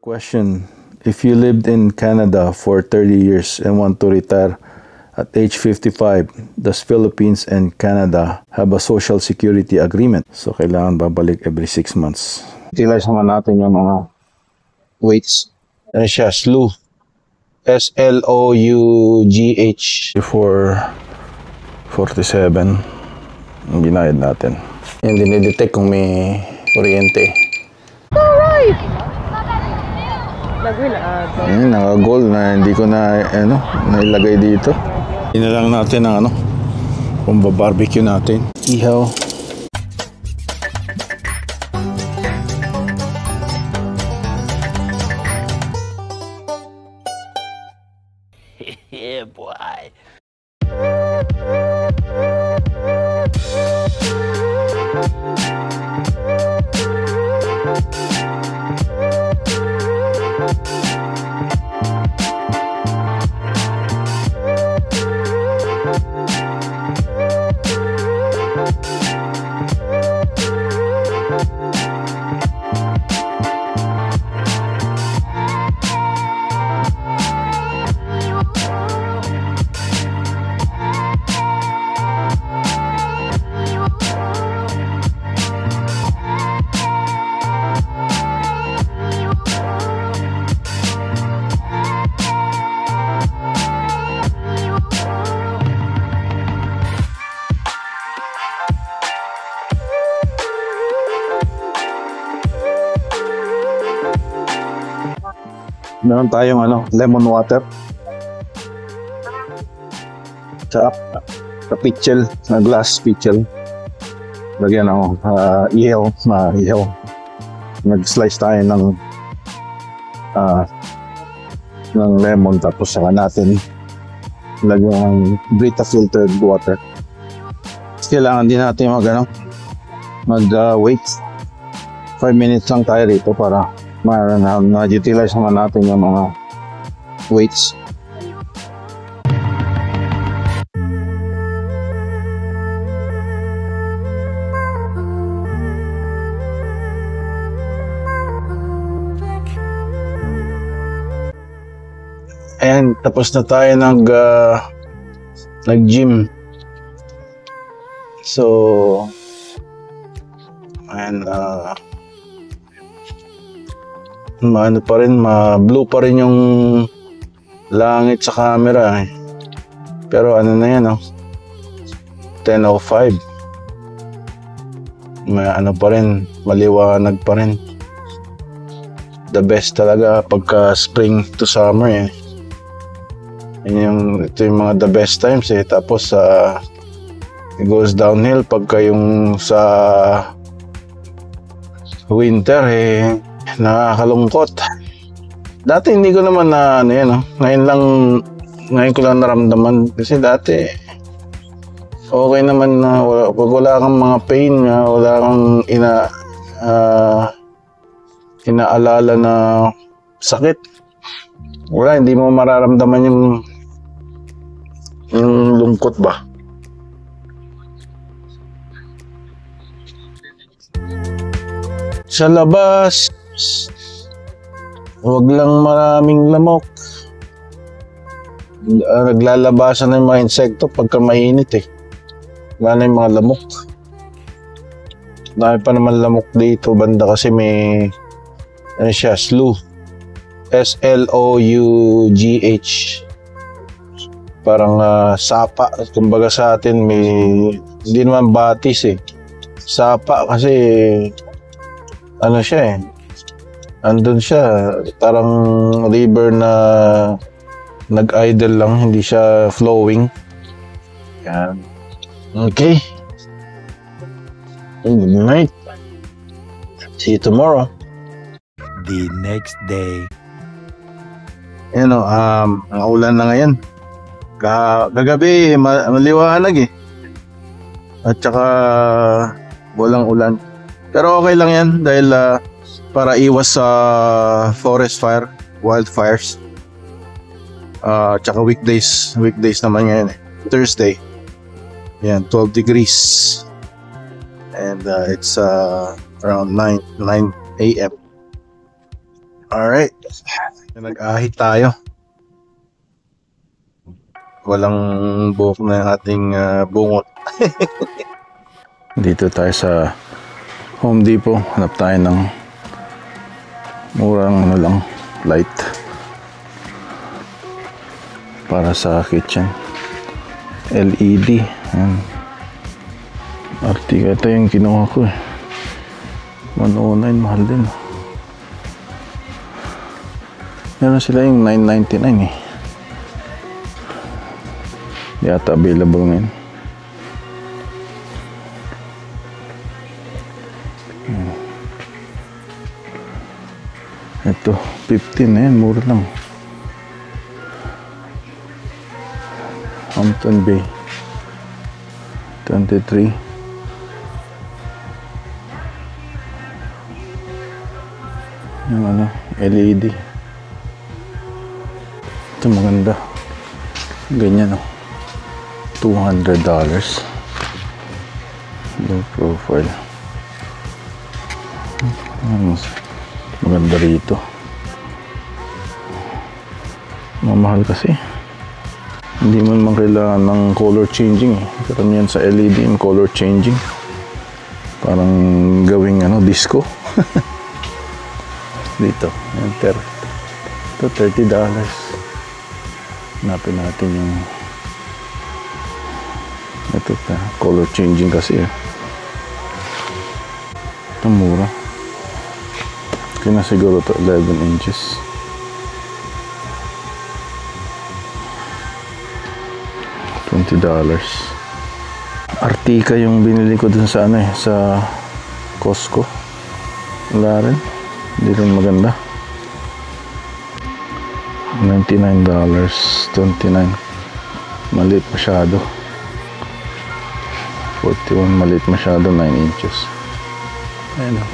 Question: if you lived in Canada for 30 years and want to retire at age 55, does Philippines and Canada have a social security agreement? So, kailangan babalik every 6 months. Utilize naman natin yung mga weights. Ano siya? SLOUGH. S-L-O-U-G-H. For 47, ang binayad natin. Yan, dinidetect kung may kuryente. Alright! Ayan, naka-gold na hindi ko na nailagay dito. Hindi na lang natin ang kung barbecue natin. Ihaw. Yeah, boy. Meron tayong lemon water. Tsaka pitchel, na glass pitchel. Lagyan ako ihaw na ihaw. Nag-slice tayo ng lemon, tapos saka natin lagyan ng Brita filtered water. Kailangan din natin mag-wait 5 minutes lang tayo rito para ma-utilize naman natin yung mga weights. And tapos na tayo nag-gym. So, and blue pa rin yung langit sa camera eh. Pero na yan 10:05. Pa rin, maliwanag pa rin. The best talaga pagka spring to summer eh. Ito yung mga the best times eh. Tapos it goes downhill pagka yung sa winter eh. Nakakalungkot. Dati hindi ko naman ngayon ko lang naramdaman, kasi dati okay naman na pag wala kang mga pain, wala kang inaalala na sakit, hindi mo mararamdaman yung lungkot ba. Sa labas, huwag lang maraming lamok. Naglalabasan na yung mga insekto pagka mainit eh. Wala na yung mga lamok. Dahil pa naman lamok dito banda, kasi may SLOUGH. S-L-O-U-G-H. Parang sapa. Kumbaga sa atin hindi naman batis eh. Sapa kasi siya eh. Andun siya, parang river na nag-idle lang, hindi siya flowing. Yan. Okay. Good night. See you tomorrow. The next day. Ang ulan na ngayon. Kagabi maliwanag eh. At saka walang ulan. Pero okay lang yan dahil para iwas sa forest fire, wildfires. Tsaka weekdays naman ngayon eh. Thursday. Yan, 12 degrees. And it's around 9 a.m. Alright. Nag-ahit tayo. Walang buhok na ating bungot. Dito tayo sa Home Depot. Hanap tayo ng murang light para sa kitchen. LED. Ayan. Artiga. Ito yung kinuha ko eh. 109. Mahal din. Meron sila yung 999 eh. Yata available ngayon. Ito, 15 na yan. Mura lang. Hampton Bay. 23. Yung LED. Ito maganda. Ganyan $200. Low profile. Maganda rito. Mamahal kasi. Hindi man kailangan ng color changing eh. Karamihan sa LED yung color changing. Parang gawing disco. Dito. Ito $30. Hanapin natin yung ito color changing kasi ito mura. Kaya na siguro to 11 inches. $20. Artika yung binili ko dun sa sa Costco. Wala rin. Hindi rin maganda. $99. 29. Maliit masyado. 41. Maliit masyado. 9 inches. Ayan ito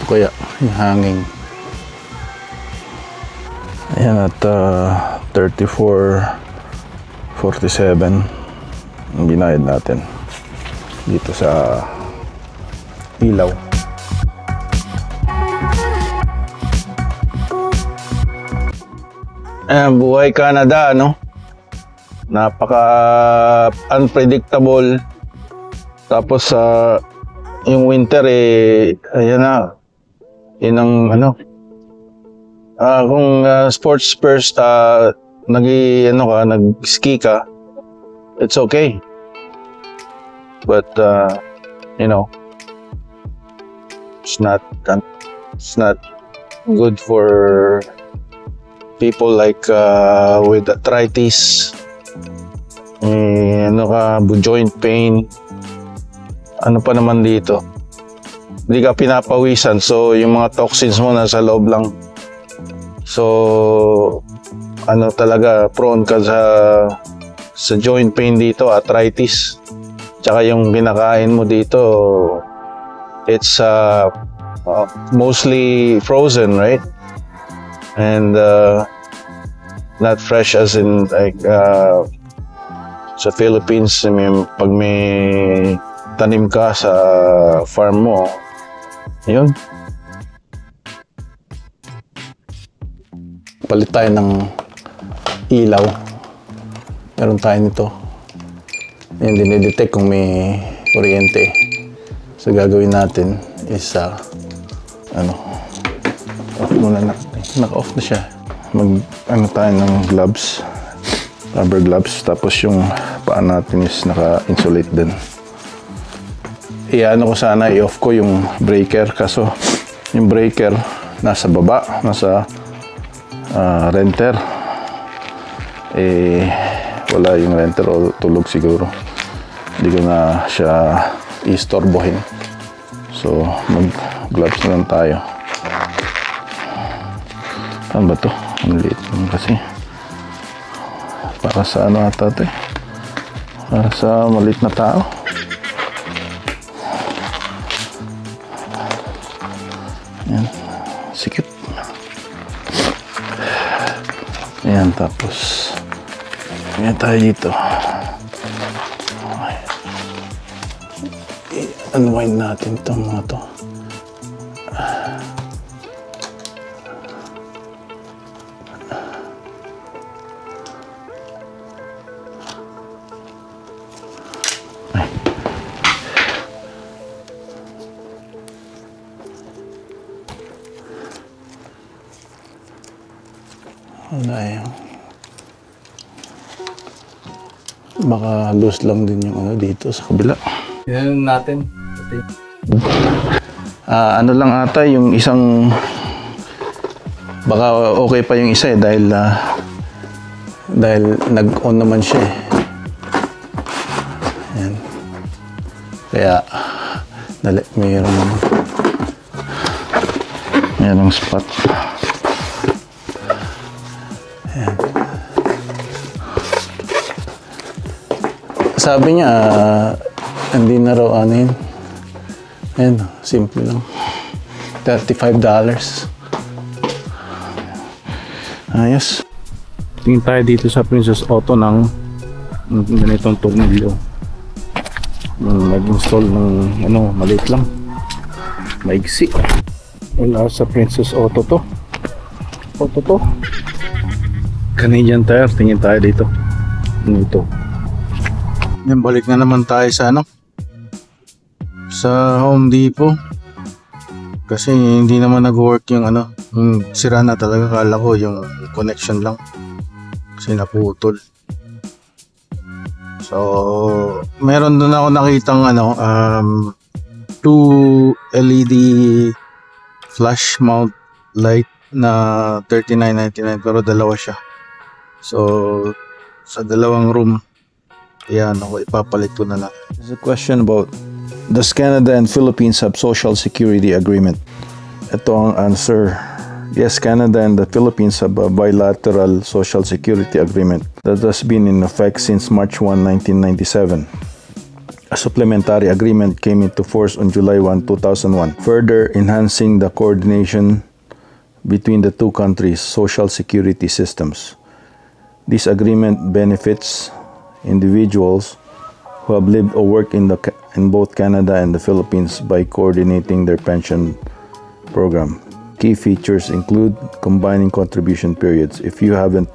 kaya yung hanging. Ayan at 34.47 ang binayad natin dito sa ilaw. Ayan, buhay Canada, napaka unpredictable. Tapos yung winter ayan na. Yun ang kung sports first nag-ski ka, it's okay. But it's not good for people like with arthritis, joint pain. Ano pa naman dito? Hindi ka pinapawisan, so yung mga toxins mo nasa loob lang. So talaga prone ka sa joint pain dito, arthritis. Tsaka yung kinakain mo dito, it's mostly frozen, right? And not fresh as in like sa Philippines, pag may tanim ka sa farm mo, yun. Palit tayo ng ilaw. Meron tayo nito. Yan, dinidetect kung may kuryente. So gagawin natin is off muna na. Naka-off na siya. Tayo ng gloves. Rubber gloves. Tapos yung paa natin is naka-insulate din. Ko sana, i-off ko yung breaker. Kaso yung breaker nasa baba. Nasa renter. Wala yung renter o tulog siguro. Hindi ko na siya istorbohin. So mag-gloves na lang tayo. Ano ba to? Ang liit kasi. Para sa ata ito eh. Para sa maliit na tao. Yan. Sikip. Yan, tapos yan tayo dito. unwind natin itong mga to. Wala yun. Baka loose lang din yung ano dito sa kabila. Yan natin. Ano lang ata yung isang, baka okay pa yung isa dahil nag-on naman siya Ayan. Kaya mayroong spot. Ayan. Sabi niya hindi na raw ano yun. Ayan, simple lang. $35. Ayos. Tingin tayo dito sa Princess Auto ng ganitong tornilyo. Nag-install ng maliit lang. Maigsi. Wala sa Princess Auto to. Canadian Tire. Tingin tayo dito. Ito. Yan, balik na naman tayo sa sa Home Depot. Kasi hindi naman nag-work yung sira na talaga. Kala ko yung connection lang. Kasi naputol. So, meron doon ako nakitang 2 LED flash mount light na $39.99 pero dalawa siya. So, sa dalawang room, yan ako ipapalit ko na lang. There's a question about, does Canada and Philippines have social security agreement? Ito ang answer. Yes, Canada and the Philippines have a bilateral social security agreement that has been in effect since March 1, 1997. A supplementary agreement came into force on July 1, 2001, further enhancing the coordination between the two countries' social security systems. This agreement benefits individuals who have lived or worked in both Canada and the Philippines by coordinating their pension program. Key features include combining contribution periods. If you haven't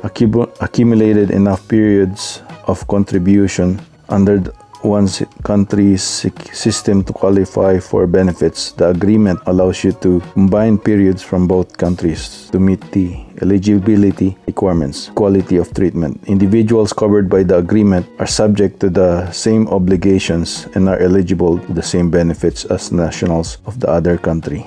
accumulated enough periods of contribution under one country's system to qualify for benefits, the agreement allows you to combine periods from both countries to meet the eligibility requirements. Quality of treatment. Individuals covered by the agreement are subject to the same obligations and are eligible to the same benefits as nationals of the other country.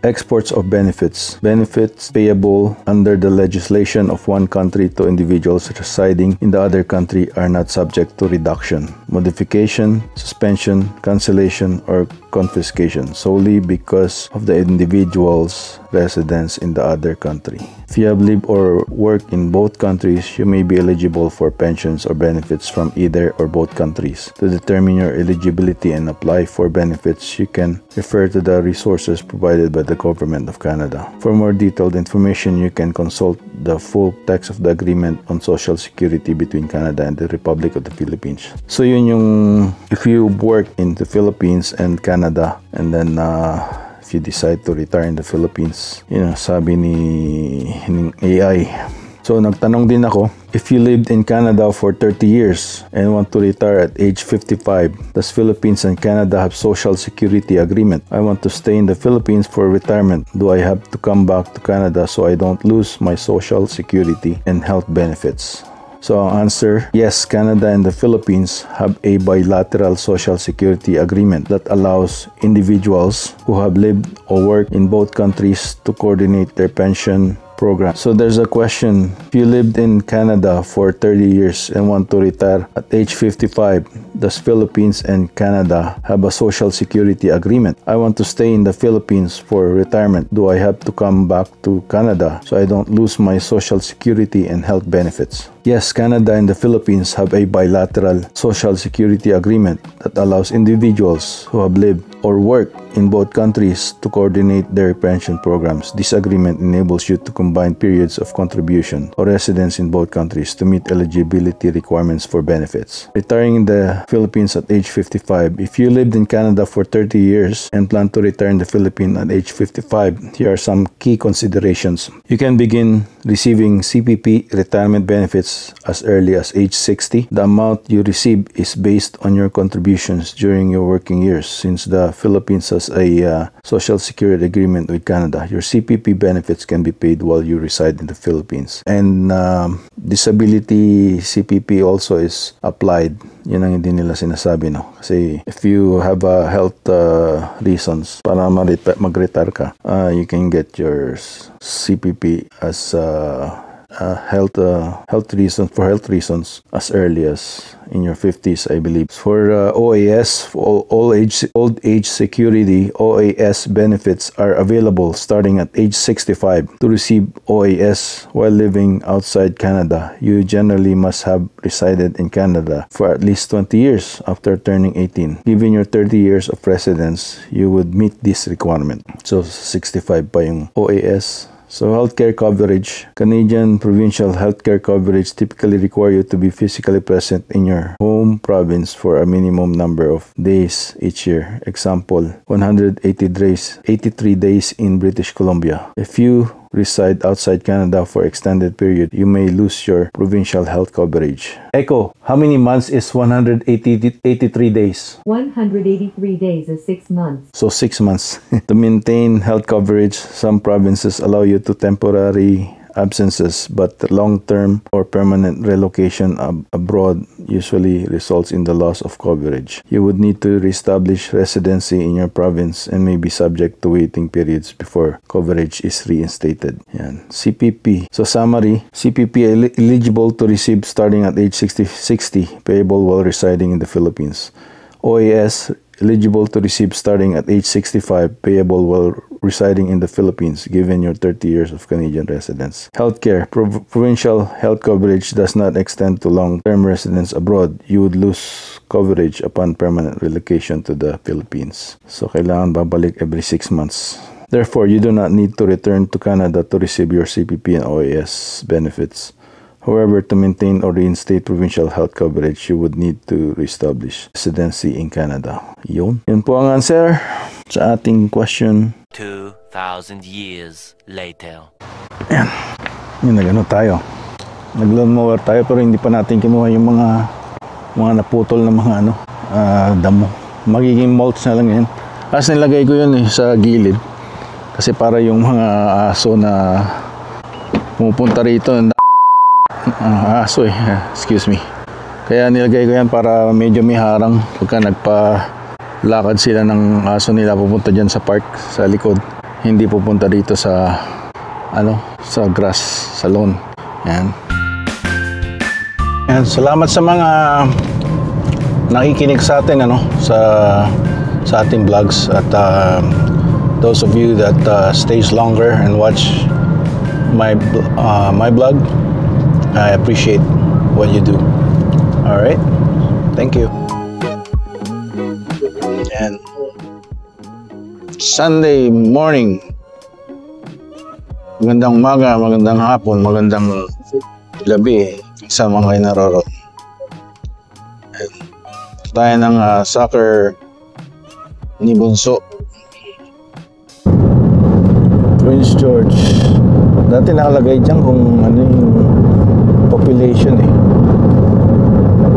Exports of benefits. Benefits payable under the legislation of one country to individuals residing in the other country are not subject to reduction, modification, suspension, cancellation, or confiscation solely because of the individual's residence in the other country. If you have lived or worked in both countries, you may be eligible for pensions or benefits from either or both countries. To determine your eligibility and apply for benefits, you can refer to the resources provided by the Government of Canada. For more detailed information, you can consult the full text of the agreement on social security between Canada and the Republic of the Philippines. So yun yung, if you work in the Philippines and Canada, and then if you decide to retire in the Philippines, sabi ng AI. So nagtanong din ako, if you lived in Canada for 30 years and want to retire at age 55, does Philippines and Canada have social security agreement? I want to stay in the Philippines for retirement. Do I have to come back to Canada so I don't lose my social security and health benefits? So ang answer, yes, Canada and the Philippines have a bilateral social security agreement that allows individuals who have lived or worked in both countries to coordinate their pension program. So there's a question, if you lived in Canada for 30 years and want to retire at age 55, does Philippines and Canada have a social security agreement? I want to stay in the Philippines for retirement. Do I have to come back to Canada so I don't lose my social security and health benefits? Yes, Canada and the Philippines have a bilateral social security agreement that allows individuals who have lived or worked in both countries to coordinate their pension programs. This agreement enables you to combine periods of contribution or residence in both countries to meet eligibility requirements for benefits. Retiring in the Philippines at age 55. If you lived in Canada for 30 years and plan to retire in the Philippines at age 55, here are some key considerations. You can begin receiving CPP retirement benefits as early as age 60. The amount you receive is based on your contributions during your working years. Since the Philippines has a social security agreement with Canada, your CPP benefits can be paid while you reside in the Philippines. And disability CPP also is applied. Yun ang hindi nila sinasabi, no? Kasi if you have health reasons para mag-retire ka, you can get your CPP as health reasons as early as in your 50s, I believe. For OAS, for old age security, OAS benefits are available starting at age 65. To receive OAS while living outside Canada, you generally must have resided in Canada for at least 20 years after turning 18. Given your 30 years of residence, you would meet this requirement. So 65 pa yung OAS. So healthcare coverage. Canadian provincial healthcare coverage typically require you to be physically present in your home province for a minimum number of days each year. Example, 83 days in British Columbia. If you reside outside Canada for extended period, you may lose your provincial health coverage. Echo, how many months is 183 days? 183 days is 6 months. So 6 months. To maintain health coverage, some provinces allow you to temporary absences, but long-term or permanent relocation abroad usually results in the loss of coverage. You would need to reestablish residency in your province and may be subject to waiting periods before coverage is reinstated. Yan. CPP. So summary, CPP eligible to receive starting at age 60, payable while residing in the Philippines. OAS eligible to receive starting at age 65, payable while residing in the Philippines, given your 30 years of Canadian residence. Healthcare. Provincial health coverage does not extend to long-term residence abroad. You would lose coverage upon permanent relocation to the Philippines. So, kailangan babalik every 6 months. Therefore, you do not need to return to Canada to receive your CPP and OAS benefits. However, to maintain or reinstate provincial health coverage, you would need to reestablish residency in Canada. Yun po ang answer sa ating question. 2,000 years later. Ayan. Yun, nag-ano tayo. Nag-lawnmower tayo pero hindi pa natin kinuha yung mga naputol na mga damo. Magiging mulch na lang yan. Kasi nilagay ko yun sa gilid. Kasi para yung mga aso na pumupunta rito, aso excuse me. Kaya nilagay ko yan para medyo may harang pagka nagpa-lakad sila ng aso nila pupunta dyan sa park sa likod, hindi pupunta dito sa sa grass, sa lawn. Yan. Yan, salamat sa mga nakikinig sa atin sa ating vlogs at those of you that stays longer and watch my vlog. I appreciate what you do. All right, thank you. And Sunday morning, magandang umaga, magandang hapon, magandang gabi sa mga naroroon. Tayo ng soccer ni Bunso. Prince George. Dati nakalagay dyan kung yung population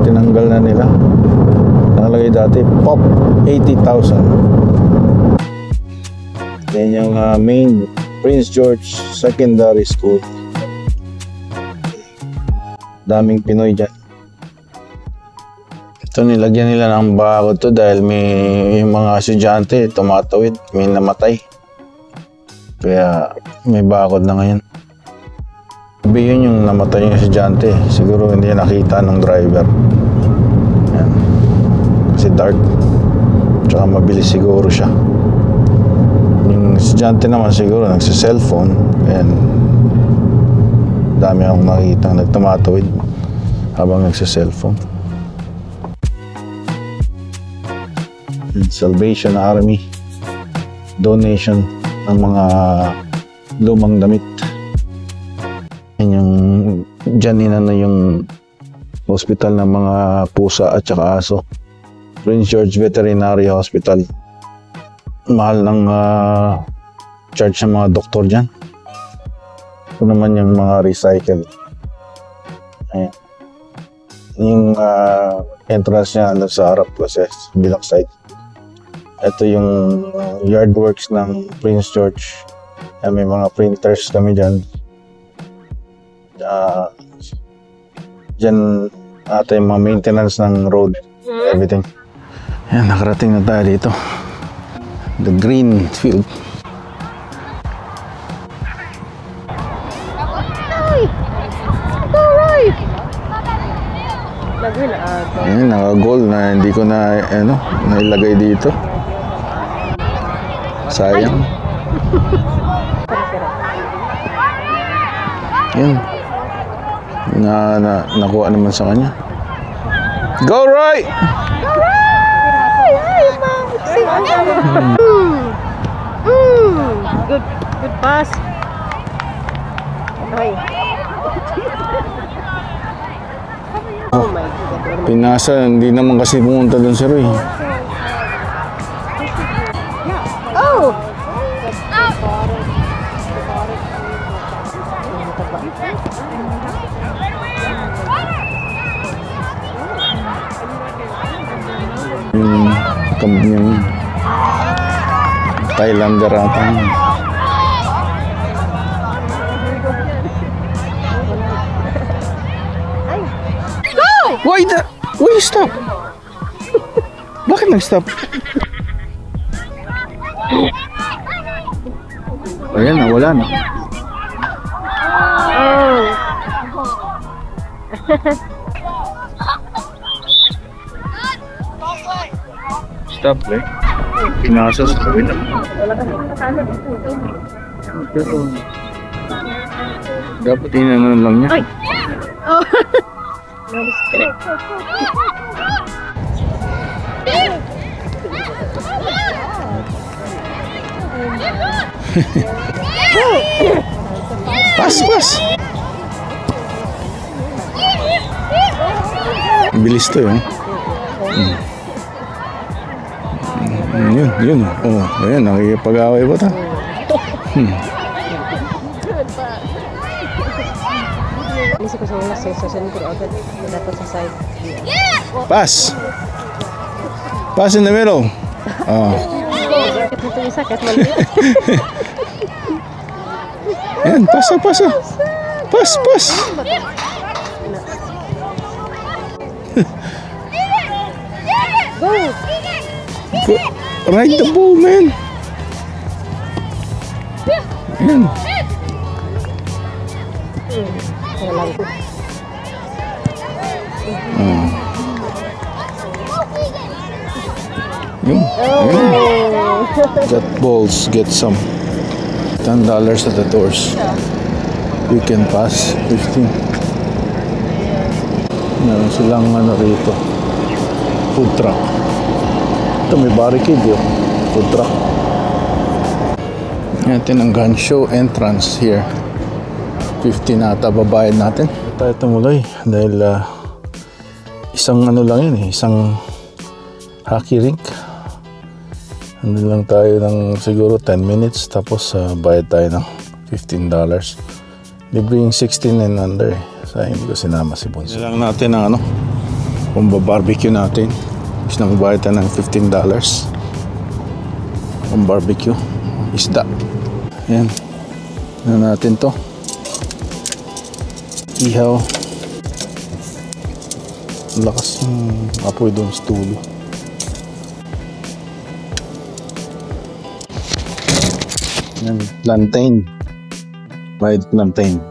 tinanggal na nila. Nakalagay dati POP 80,000. Then yung main Prince George Secondary School, daming Pinoy dyan. Ito nilagyan nila ng bakod to dahil may mga estudyante tumatawid, may namatay, kaya may bakod na ngayon. Yun yung namatay yung estudyante. Siguro hindi nakita ng driver. Yan. Kasi dark. Tsaka mabilis siguro siya. Yung estudyante naman siguro nagsa-cellphone. And dami akong nakita nagtumatawid habang nagsa-cellphone. Salvation Army. donation ng mga lumang damit. Yan yung dyan inano yung hospital ng mga pusa at saka aso. Prince George Veterinary Hospital. Mahal ng charge ng mga doktor dyan. Ito naman yung mga recycle. Ayan. Yung entrance niya sa harap kasi bilang side. Ito yung yard works ng Prince George. May mga printers kami dyan. Dyan ata yung mga maintenance ng road. Everything. Yan, nakarating na tayo dito. The green field. Ayan, naka-goal na hindi ko na nailagay dito. Sayang. Yan. Nakuha naman sa kanya. Go right! Go right! Good pass. Okay. Oh my God. Pinasa, hindi naman kasi pumunta doon si Roy. Oh! Yung Thailander ata. Why you stop? Bakit nag-stop? Ayan na, wala na. Stop, eh. Pinasa sa kawin. Pero dapat inanon lang niya. Oh. Pas. Bilis to yun. Yun. Oh, ayan, nakikipag-away ba ta? Isip ko sa mga sensasyon ko agad dapat sa side. Pass in the middle. Ito isa kahit maliit. Ayan, pasa. Pass. Go! Ride the ball, man. Ayan. Got balls, get some. $10 at the doors. You can pass 15. Meron silang rito. Food truck. Ito may barricade yun. Food truck. Natin ang gun show entrance here. 50 na ata babayad natin. Tayo tumuloy dahil isang lang yun isang hockey rink. Ano lang tayo ng siguro 10 minutes tapos bayad tayo ng $15. Libre yung 16 and under Sayang hindi ko sinama si Bunso. Lang natin ang kung barbecue natin. Is na magbayad tayo ng $15 kung barbecue isda. Yan natin to. Ihaw. Lakas ng apoy doon sa tulo. Yan, plantain. Fried plantain.